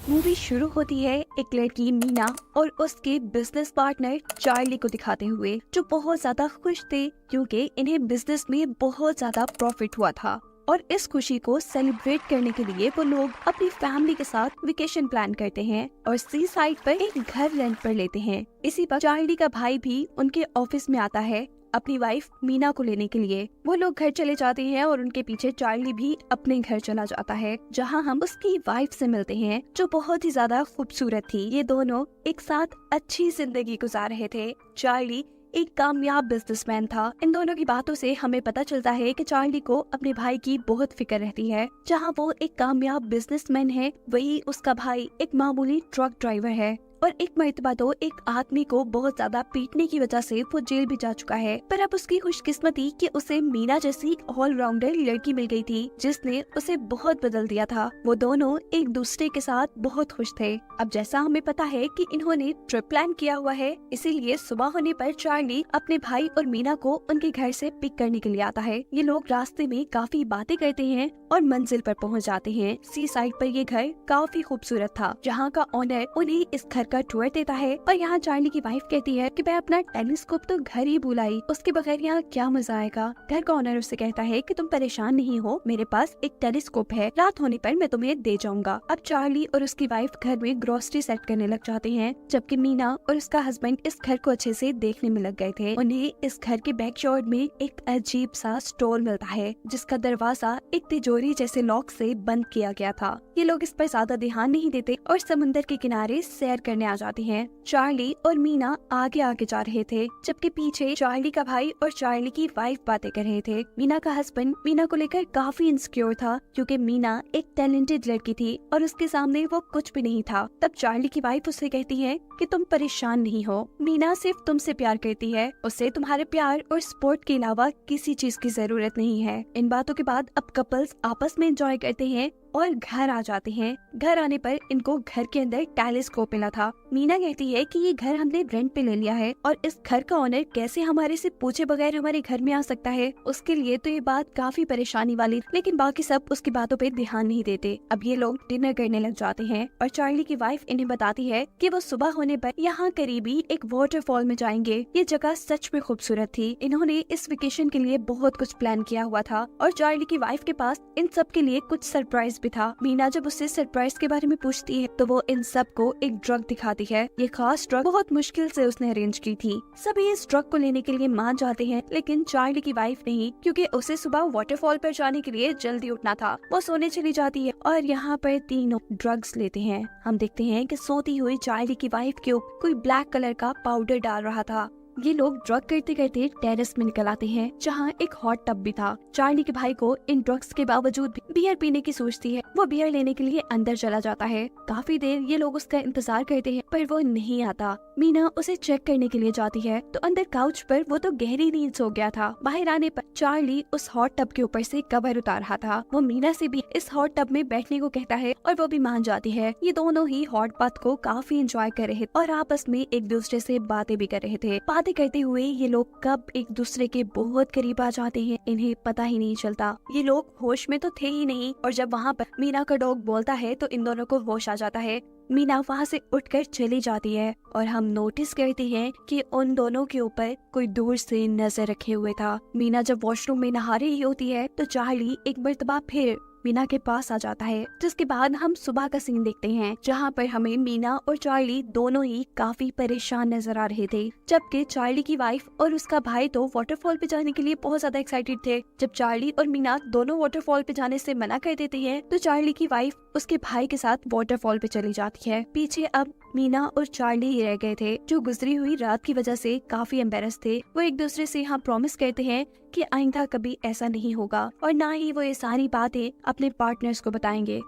Movie शुरू होती है एक लड़की मीना और उसके बिजनेस पार्टनर चार्ली को दिखाते हुए, जो बहुत ज्यादा खुश थे क्योंकि इन्हें बिजनेस में बहुत ज्यादा प्रॉफिट हुआ था। और इस खुशी को सेलिब्रेट करने के लिए वो लोग अपनी फैमिली के साथ वेकेशन प्लान करते हैं और सी साइड पर एक घर रेंट पर लेते हैं। इसी पर चार्ली का भाई भी उनके ऑफिस में आता है अपनी वाइफ मीना को लेने के लिए। वो लोग घर चले जाते हैं और उनके पीछे चार्ली भी अपने घर चला जाता है, जहां हम उसकी वाइफ से मिलते हैं, जो बहुत ही ज्यादा खूबसूरत थी। ये दोनों एक साथ अच्छी जिंदगी गुजार रहे थे। चार्ली एक कामयाब बिजनेसमैन था। इन दोनों की बातों से हमें पता चलता है कि चार्ली को अपने भाई की बहुत फिक्र रहती है। जहां वो एक कामयाब बिजनेसमैन है, वही उसका भाई एक मामूली ट्रक ड्राइवर है। और एक मर्तबा तो एक आदमी को बहुत ज्यादा पीटने की वजह से वो जेल भी जा चुका है। पर अब उसकी खुशकिस्मती कि उसे मीना जैसी ऑलराउंडर लड़की मिल गई थी, जिसने उसे बहुत बदल दिया था। वो दोनों एक दूसरे के साथ बहुत खुश थे। अब जैसा हमें पता है कि इन्होंने ट्रिप प्लान किया हुआ है, इसीलिए सुबह होने पर चार्ली अपने भाई और मीना को उनके घर से पिक करने के लिए आता है। ये लोग रास्ते में काफी बातें करते हैं और मंजिल पर पहुंच जाते हैं। सी साइड पर ये घर काफी खूबसूरत था, जहाँ का ओनर उन्हें इस घर का टूर देता है। पर यहाँ चार्ली की वाइफ कहती है कि मैं अपना टेलीस्कोप तो घर ही भूल आई, उसके बगैर यहाँ क्या मजा आएगा। घर का ओनर उससे कहता है कि तुम परेशान नहीं हो, मेरे पास एक टेलीस्कोप है, रात होने पर मैं तुम्हें दे जाऊंगा। अब चार्ली और उसकी वाइफ घर में ग्रोसरी सेट करने लग जाते हैं, जबकि मीना और उसका हस्बैंड इस घर को अच्छे से देखने में लग गए थे। उन्हें इस घर के बैकयार्ड में एक अजीब सा स्टोर मिलता है, जिसका दरवाजा एक तिजोरी जैसे लॉक से बंद किया गया था। ये लोग इस पर ज्यादा ध्यान नहीं देते और समुद्र के किनारे सैर करने आ जाते हैं। चार्ली और मीना आगे आगे जा रहे थे, जबकि पीछे चार्ली का भाई और चार्ली की वाइफ बातें कर रहे थे। मीना का हस्बैंड मीना को लेकर काफी इनसिक्योर था, क्योंकि मीना एक टैलेंटेड लड़की थी और उसके सामने वो कुछ भी नहीं था। तब चार्ली की वाइफ उससे कहती है कि तुम परेशान नहीं हो, मीना सिर्फ तुमसे प्यार करती है, उसे तुम्हारे प्यार और सपोर्ट के अलावा किसी चीज की जरूरत नहीं है। इन बातों के बाद अब कपल्स आपस में एंजॉय करते हैं और घर आ जाते हैं। घर आने पर इनको घर के अंदर टेलीस्कोप मिला था। मीना कहती है कि ये घर हमने रेंट पे ले लिया है और इस घर का ओनर कैसे हमारे से पूछे बगैर हमारे घर में आ सकता है। उसके लिए तो ये बात काफी परेशानी वाली, लेकिन बाकी सब उसकी बातों पे ध्यान नहीं देते। अब ये लोग डिनर करने लग जाते हैं और चार्ली की वाइफ इन्हें बताती है कि वो सुबह होने पर यहाँ करीबी एक वाटरफॉल में जाएंगे। ये जगह सच में खूबसूरत थी। इन्होंने इस वेकेशन के लिए बहुत कुछ प्लान किया हुआ था और चार्ली की वाइफ के पास इन सब के लिए कुछ सरप्राइज भी था। मीना जब उससे सरप्राइज के बारे में पूछती है तो वो इन सब को एक ड्रग दिखाती है। ये खास ड्रग बहुत मुश्किल से उसने अरेंज की थी। सभी इस ड्रग को लेने के लिए मान जाते हैं, लेकिन चार्ली की वाइफ नहीं, क्योंकि उसे सुबह वाटरफॉल पर जाने के लिए जल्दी उठना था। वो सोने चली जाती है और यहाँ पर तीनों ड्रग्स लेते हैं। हम देखते हैं कि सोती हुई चार्ली की वाइफ के ऊपर कोई ब्लैक कलर का पाउडर डाल रहा था। ये लोग ड्रग करते करते टेरेस में निकल आते हैं, जहाँ एक हॉट टब भी था। चार्ली के भाई को इन ड्रग्स के बावजूद भी बियर पीने की सोचती है। वो बियर लेने के लिए अंदर चला जाता है। काफी देर ये लोग उसका इंतजार करते हैं, पर वो नहीं आता। मीना उसे चेक करने के लिए जाती है तो अंदर काउच पर वो तो गहरी नींद सो गया था। बाहर आने पर चार्ली उस हॉट टब के ऊपर से कवर उतार रहा था। वो मीना से भी इस हॉट टब में बैठने को कहता है और वो भी मान जाती है। ये दोनों ही हॉट बाथ को काफी एंजॉय कर रहे और आपस में एक दूसरे से बातें भी कर रहे थे। बातें करते हुए ये लोग कब एक दूसरे के बहुत करीब आ जाते हैं, इन्हें पता ही नहीं चलता। ये लोग होश में तो थे ही नहीं और जब वहाँ पर मीना का डॉग बोलता है तो इन दोनों को होश आ जाता है। मीना वहाँ से उठकर चली जाती है और हम नोटिस करते हैं कि उन दोनों के ऊपर कोई दूर से नजर रखे हुए था। मीना जब वॉशरूम में नहा रही होती है तो चार्ली एक मर्तबा फिर मीना के पास आ जाता है, जिसके बाद हम सुबह का सीन देखते हैं, जहाँ पर हमें मीना और चार्ली दोनों ही काफी परेशान नजर आ रहे थे। जबकि चार्ली की वाइफ और उसका भाई तो वाटरफॉल पे जाने के लिए बहुत ज्यादा एक्साइटेड थे। जब चार्ली और मीना दोनों वाटरफॉल पे जाने से मना कर देती है तो चार्ली की वाइफ उसके भाई के साथ वाटरफॉल पे चली जाती है। पीछे अब मीना और चार्ली ही रह गए थे, जो गुजरी हुई रात की वजह से काफी एम्बेरस थे। वो एक दूसरे से यहाँ प्रॉमिस करते हैं कि आइंदा कभी ऐसा नहीं होगा और ना ही वो ये सारी बातें अपने पार्टनर्स को बताएंगे।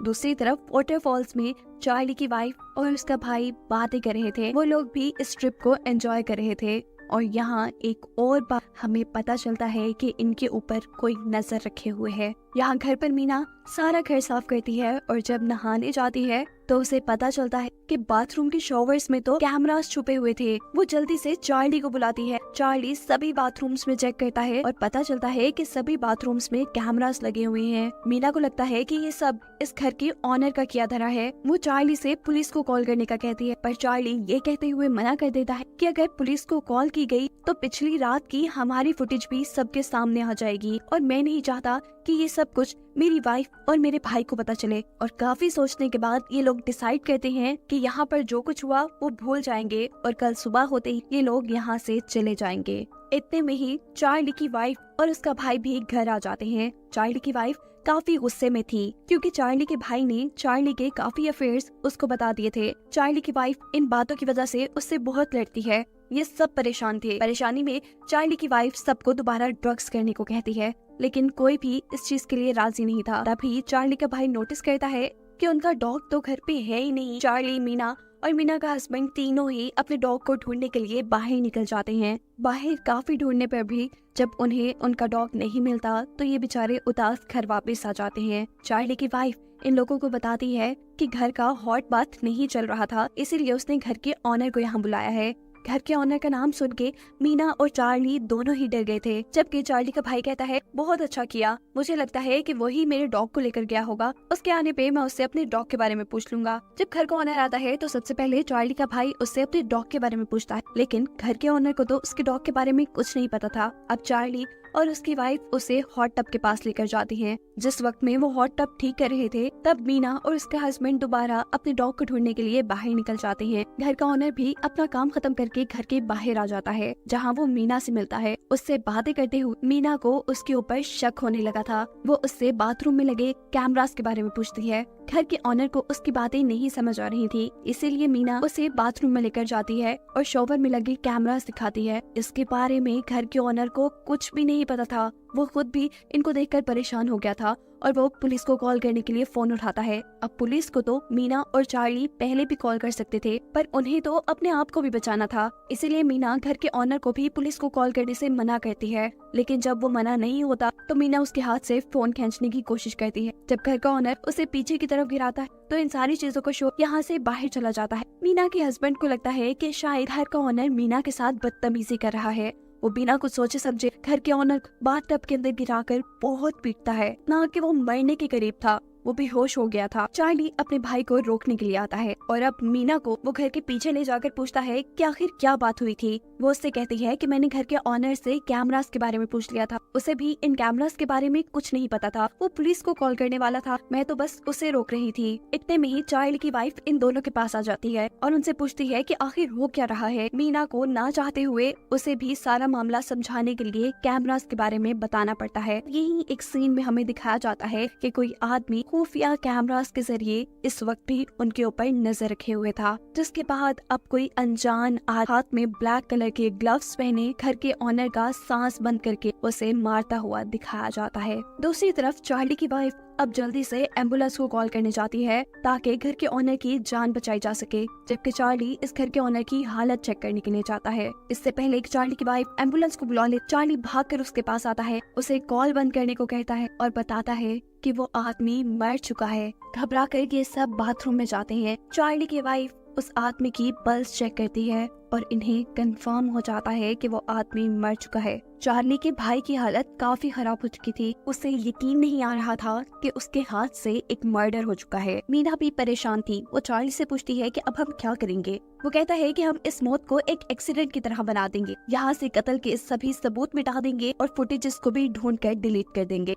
दूसरी तरफ वाटरफॉल्स में चार्ली की वाइफ और उसका भाई बातें कर रहे थे। वो लोग भी इस ट्रिप को एंजॉय कर रहे थे और यहाँ एक और बात हमें पता चलता है कि इनके ऊपर कोई नजर रखे हुए है। यहाँ घर पर मीना सारा घर साफ करती है और जब नहाने जाती है तो उसे पता चलता है कि बाथरूम के शॉवर्स में तो कैमरास छुपे हुए थे। वो जल्दी से चार्ली को बुलाती है। चार्ली सभी बाथरूम्स में चेक करता है और पता चलता है कि सभी बाथरूम्स में कैमरास लगे हुए हैं। मीना को लगता है कि ये सब इस घर के ऑनर का किया धरा है। वो चार्ली से पुलिस को कॉल करने का कहती है, पर चार्ली ये कहते हुए मना कर देता है कि अगर पुलिस को कॉल की गई तो पिछली रात की हमारी फुटेज भी सबके सामने आ जाएगी और मैं नहीं चाहता कि ये सब कुछ मेरी वाइफ और मेरे भाई को पता चले। और काफी सोचने के बाद ये लोग डिसाइड करते हैं कि यहाँ पर जो कुछ हुआ वो भूल जाएंगे और कल सुबह होते ही ये लोग यहाँ से चले जाएंगे। इतने में ही चार्ली की वाइफ और उसका भाई भी घर आ जाते हैं। चार्ली की वाइफ काफी गुस्से में थी क्योंकि चार्ली के भाई ने चार्ली के काफी अफेयर्स उसको बता दिए थे। चार्ली की वाइफ इन बातों की वजह से उससे बहुत लड़ती है। ये सब परेशान थे। परेशानी में चार्ली की वाइफ सबको दोबारा ड्रग्स करने को कहती है, लेकिन कोई भी इस चीज के लिए राजी नहीं था। तभी चार्ली का भाई नोटिस करता है कि उनका डॉग तो घर पे है ही नहीं। चार्ली, मीना और मीना का हस्बैंड तीनों ही अपने डॉग को ढूंढने के लिए बाहर निकल जाते हैं। बाहर काफी ढूंढने पर भी जब उन्हें उनका डॉग नहीं मिलता तो ये बेचारे उदास घर वापस आ जाते हैं। चार्ली की वाइफ इन लोगों को बताती है कि घर का हॉट बाथ नहीं चल रहा था, इसीलिए उसने घर के ऑनर को यहाँ बुलाया है। घर के ऑनर का नाम सुन के मीना और चार्ली दोनों ही डर गए थे, जबकि चार्ली का भाई कहता है, बहुत अच्छा किया, मुझे लगता है कि वही मेरे डॉग को लेकर गया होगा। उसके आने पे मैं उससे अपने डॉग के बारे में पूछ लूंगा। जब घर का ऑनर आता है तो सबसे पहले चार्ली का भाई उससे अपने डॉग के बारे में पूछता है, लेकिन घर के ऑनर को तो उसके डॉग के बारे में कुछ नहीं पता था। अब चार्ली और उसकी वाइफ उसे हॉट टब के पास लेकर जाती हैं। जिस वक्त में वो हॉट टब ठीक कर रहे थे तब मीना और उसका हस्बैंड दोबारा अपने डॉग को ढूंढने के लिए बाहर निकल जाते हैं। घर का ऑनर भी अपना काम खत्म करके घर के बाहर आ जाता है, जहाँ वो मीना से मिलता है। उससे बातें करते हुए मीना को उसके ऊपर शक होने लगा था। वो उससे बाथरूम में लगे कैमरास के बारे में पूछती है। घर के ऑनर को उसकी बातें नहीं समझ आ रही थी, इसीलिए मीना उसे बाथरूम में लेकर जाती है और शॉवर में लगे कैमरास दिखाती है। इसके बारे में घर के ऑनर को कुछ भी नहीं पता था। वो खुद भी इनको देखकर परेशान हो गया था और वो पुलिस को कॉल करने के लिए फोन उठाता है। अब पुलिस को तो मीना और चार्ली पहले भी कॉल कर सकते थे, पर उन्हें तो अपने आप को भी बचाना था, इसीलिए मीना घर के ऑनर को भी पुलिस को कॉल करने से मना करती है। लेकिन जब वो मना नहीं होता तो मीना उसके हाथ से फोन खींचने की कोशिश करती है। जब घर का ऑनर उसे पीछे की तरफ गिराता है तो इन सारी चीजों का शो यहाँ से बाहर चला जाता है। मीना के हस्बैंड को लगता है कि शायद घर का ऑनर मीना के साथ बदतमीजी कर रहा है। वो बिना कुछ सोचे समझे घर के ऑनर बाथटब के अंदर गिराकर बहुत पीटता है, ना कि वो मरने के करीब था, वो बेहोश हो गया था। चार्ली अपने भाई को रोकने के लिए आता है और अब मीना को वो घर के पीछे ले जाकर पूछता है कि आखिर क्या बात हुई थी। वो उससे कहती है कि मैंने घर के ऑनर से कैमरास के बारे में पूछ लिया था, उसे भी इन कैमरास के बारे में कुछ नहीं पता था। वो पुलिस को कॉल करने वाला था, मैं तो बस उसे रोक रही थी। इतने में ही चार्ली की वाइफ इन दोनों के पास आ जाती है और उनसे पूछती है कि आखिर हो क्या रहा है। मीना को ना चाहते हुए उसे भी सारा मामला समझाने के लिए कैमरास के बारे में बताना पड़ता है। यही एक सीन में हमें दिखाया जाता है कि कोई आदमी खुफिया कैमरास के जरिए इस वक्त भी उनके ऊपर नजर रखे हुए था, जिसके बाद अब कोई अनजान हाथ में ब्लैक कलर के ग्लव्स पहने घर के ऑनर का सांस बंद करके उसे मारता हुआ दिखाया जाता है। दूसरी तरफ चार्ली की वाइफ अब जल्दी से एम्बुलेंस को कॉल करने जाती है ताकि घर के ऑनर की जान बचाई जा सके, जबकि चार्ली इस घर के ऑनर की हालत चेक करने के लिए जाता है। इससे पहले चार्ली की वाइफ एम्बुलेंस को बुला ले, चार्ली भागकर उसके पास आता है, उसे कॉल बंद करने को कहता है और बताता है कि वो आदमी मर चुका है। घबरा कर ये सब बाथरूम में जाते हैं। चार्ली की वाइफ उस आदमी की पल्स चेक करती है और इन्हें कंफर्म हो जाता है कि वो आदमी मर चुका है। चार्ली के भाई की हालत काफी खराब हो चुकी थी, उसे यकीन नहीं आ रहा था कि उसके हाथ से एक मर्डर हो चुका है। मीना भी परेशान थी, वो चार्ली से पूछती है कि अब हम क्या करेंगे। वो कहता है कि हम इस मौत को एक एक्सीडेंट की तरह बना देंगे, यहाँ से कत्ल के सभी सबूत मिटा देंगे और फुटेजेस को भी ढूंढ कर डिलीट कर देंगे।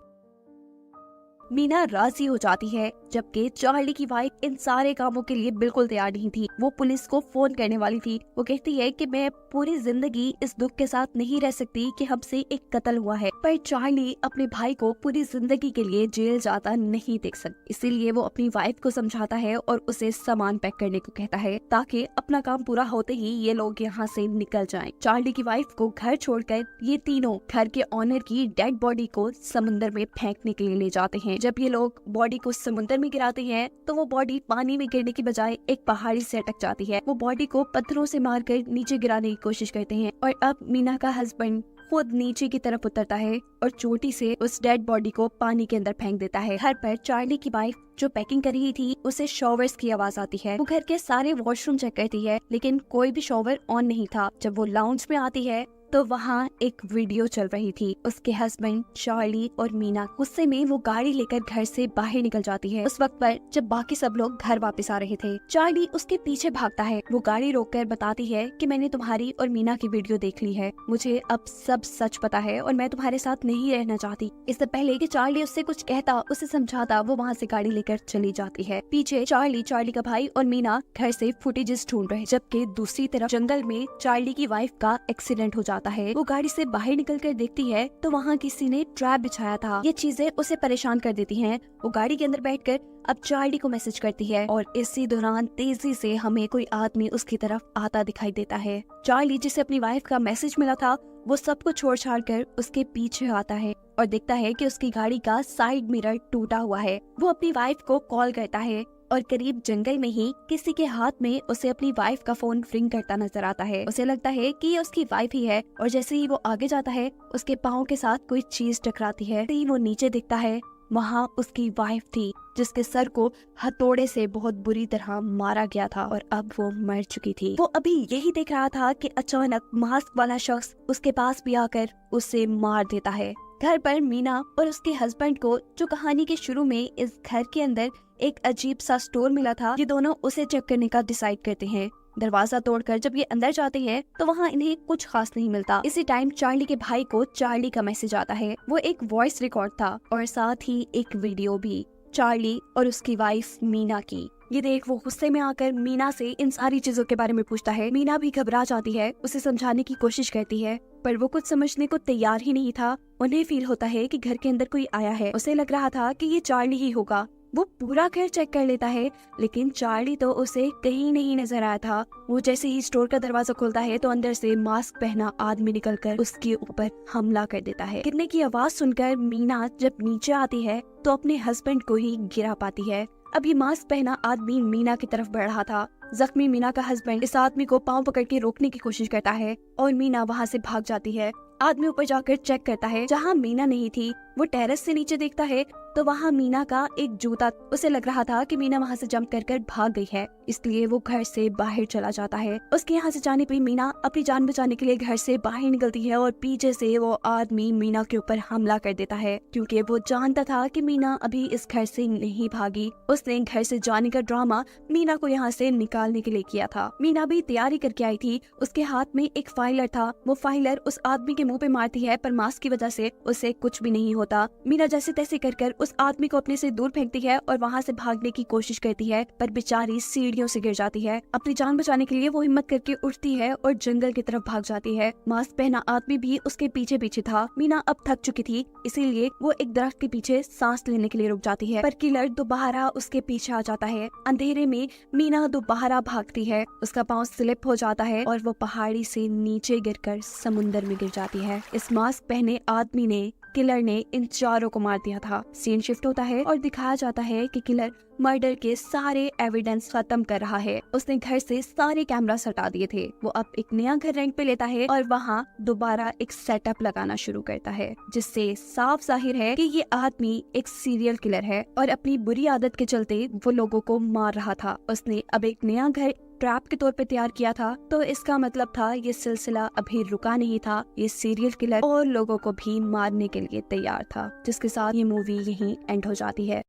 मीना राजी हो जाती है, जबकि चार्ली की वाइफ इन सारे कामों के लिए बिल्कुल तैयार नहीं थी। वो पुलिस को फोन करने वाली थी। वो कहती है कि मैं पूरी जिंदगी इस दुख के साथ नहीं रह सकती कि हमसे एक कत्ल हुआ है, पर चार्ली अपने भाई को पूरी जिंदगी के लिए जेल जाता नहीं देख सकती। इसीलिए वो अपनी वाइफ को समझाता है और उसे सामान पैक करने को कहता है ताकि अपना काम पूरा होते ही ये लोग यहाँ से निकल जाएं। चार्ली की वाइफ को घर छोड़कर ये तीनों घर के ऑनर की डेड बॉडी को समुद्र में फेंकने के लिए ले जाते हैं। जब ये लोग बॉडी को समुद्र में गिराते हैं तो वो बॉडी पानी में गिरने की बजाय एक पहाड़ी से अटक जाती है। वो बॉडी को पत्थरों से मारकर नीचे गिराने की कोशिश करते हैं और अब मीना का हस्बैंड खुद नीचे की तरफ उतरता है और चोटी से उस डेड बॉडी को पानी के अंदर फेंक देता है। घर पर चार्ली की वाइफ जो पैकिंग कर रही थी उसे शॉवर्स की आवाज आती है। वो घर के सारे वॉशरूम चेक करती है लेकिन कोई भी शॉवर ऑन नहीं था। जब वो लाउंज में आती है तो वहाँ एक वीडियो चल रही थी। उसके हस्बैंड चार्ली और मीना गुस्से में वो गाड़ी लेकर घर से बाहर निकल जाती है। उस वक्त पर जब बाकी सब लोग घर वापस आ रहे थे, चार्ली उसके पीछे भागता है। वो गाड़ी रोककर बताती है कि मैंने तुम्हारी और मीना की वीडियो देख ली है, मुझे अब सब सच पता है और मैं तुम्हारे साथ नहीं रहना चाहती। इससे पहले कि चार्ली उससे कुछ कहता, उसे समझाता, वो वहाँ से गाड़ी लेकर चली जाती है। पीछे चार्ली का भाई और मीना घर से फुटेजेस ढूंढ रहे, जबकि दूसरी तरफ जंगल में चार्ली की वाइफ का एक्सीडेंट हो जाता है। वो गाड़ी से बाहर निकलकर देखती है तो वहाँ किसी ने ट्रैप बिछाया था। ये चीजें उसे परेशान कर देती हैं। वो गाड़ी के अंदर बैठकर अब चार्ली को मैसेज करती है और इसी दौरान तेजी से हमें कोई आदमी उसकी तरफ आता दिखाई देता है। चार्ली जिसे अपनी वाइफ का मैसेज मिला था वो सब कुछ छोड़ छाड़ कर उसके पीछे आता है और देखता है कि उसकी गाड़ी का साइड मिरर टूटा हुआ है। वो अपनी वाइफ को कॉल करता है और करीब जंगल में ही किसी के हाथ में उसे अपनी वाइफ का फोन रिंग करता नजर आता है। उसे लगता है कि ये उसकी वाइफ ही है और जैसे ही वो आगे जाता है उसके पाँव के साथ कोई चीज टकराती है। वो नीचे दिखता है, वहाँ उसकी वाइफ थी जिसके सर को हथौड़े से बहुत बुरी तरह मारा गया था और अब वो मर चुकी थी। वो अभी यही देख रहा था कि अचानक मास्क वाला शख्स उसके पास भी आकर उसे मार देता है। घर पर मीना और उसके हस्बैंड को जो कहानी के शुरू में इस घर के अंदर एक अजीब सा स्टोर मिला था, ये दोनों उसे चेक करने का डिसाइड करते हैं। दरवाजा तोड़कर जब ये अंदर जाते हैं तो वहाँ इन्हें कुछ खास नहीं मिलता। इसी टाइम चार्ली के भाई को चार्ली का मैसेज आता है। वो एक वॉइस रिकॉर्ड था और साथ ही एक वीडियो भी, चार्ली और उसकी वाइफ मीना की। ये देख वो गुस्से में आकर मीना से इन सारी चीजों के बारे में पूछता है। मीना भी घबरा जाती है, उसे समझाने की कोशिश करती है पर वो कुछ समझने को तैयार ही नहीं था। उन्हें फील होता है कि घर के अंदर कोई आया है। उसे लग रहा था कि ये चार्ली ही होगा। वो पूरा घर चेक कर लेता है लेकिन चार्ली तो उसे कहीं नहीं नजर आया था। वो जैसे ही स्टोर का दरवाजा खोलता है तो अंदर से मास्क पहना आदमी निकलकर उसके ऊपर हमला कर देता है। गिरने की आवाज सुनकर मीना जब नीचे आती है तो अपने हस्बैंड को ही गिरा पाती है। अब ये मास्क पहना आदमी मीना की तरफ बढ़ रहा था। जख्मी मीना का हस्बैंड इस आदमी को पांव पकड़ के रोकने की कोशिश करता है और मीना वहाँ से भाग जाती है। आदमी ऊपर जाकर चेक करता है जहाँ मीना नहीं थी। वो टेरेस से नीचे देखता है तो वहाँ मीना का एक जूता, उसे लग रहा था कि मीना वहाँ से जंप कर भाग गई है, इसलिए वो घर से बाहर चला जाता है। उसके यहाँ से जाने पे मीना अपनी जान बचाने के लिए घर से बाहर निकलती है और पीछे से वो आदमी मीना के ऊपर हमला कर देता है क्योंकि वो जानता था कि मीना अभी इस घर से नहीं भागी। उसने घर से जाने का ड्रामा मीना को यहाँ से निकालने के लिए किया था। मीना भी तैयारी करके आई थी। उसके हाथ में एक फाइलर था। वो फाइलर उस आदमी के मुंह पे मारती है पर मास्क की वजह से उसे कुछ भी नहीं होता। मीना जैसे तैसे कर उस आदमी को अपने से दूर फेंकती है और वहाँ से भागने की कोशिश करती है पर बेचारी सीढ़ियों से गिर जाती है। अपनी जान बचाने के लिए वो हिम्मत करके उठती है और जंगल की तरफ भाग जाती है। मास्क पहना आदमी भी उसके पीछे पीछे था। मीना अब थक चुकी थी, इसीलिए वो एक दरख्त के पीछे सांस लेने के लिए रुक जाती है पर किलर दोबारा उसके पीछे आ जाता है। अंधेरे में मीना दोबारा भागती है, उसका पाँव स्लिप हो जाता है और वो पहाड़ी से नीचे गिरकर समुंदर में गिर जाती है। इस मास्क पहने आदमी ने, किलर ने इन चारों को मार दिया था। सीन शिफ्ट होता है और दिखाया जाता है कि किलर मर्डर के सारे एविडेंस खत्म कर रहा है। उसने घर से सारे कैमरास हटा दिए थे। वो अब एक नया घर रेंट पे लेता है और वहाँ दोबारा एक सेटअप लगाना शुरू करता है जिससे साफ जाहिर है कि ये आदमी एक सीरियल किलर है और अपनी बुरी आदत के चलते वो लोगों को मार रहा था। उसने अब एक नया घर ट्रैप के तौर पे तैयार किया था, तो इसका मतलब था ये सिलसिला अभी रुका नहीं था। ये सीरियल किलर और लोगों को भी मारने के लिए तैयार था, जिसके साथ ये मूवी यहीं एंड हो जाती है।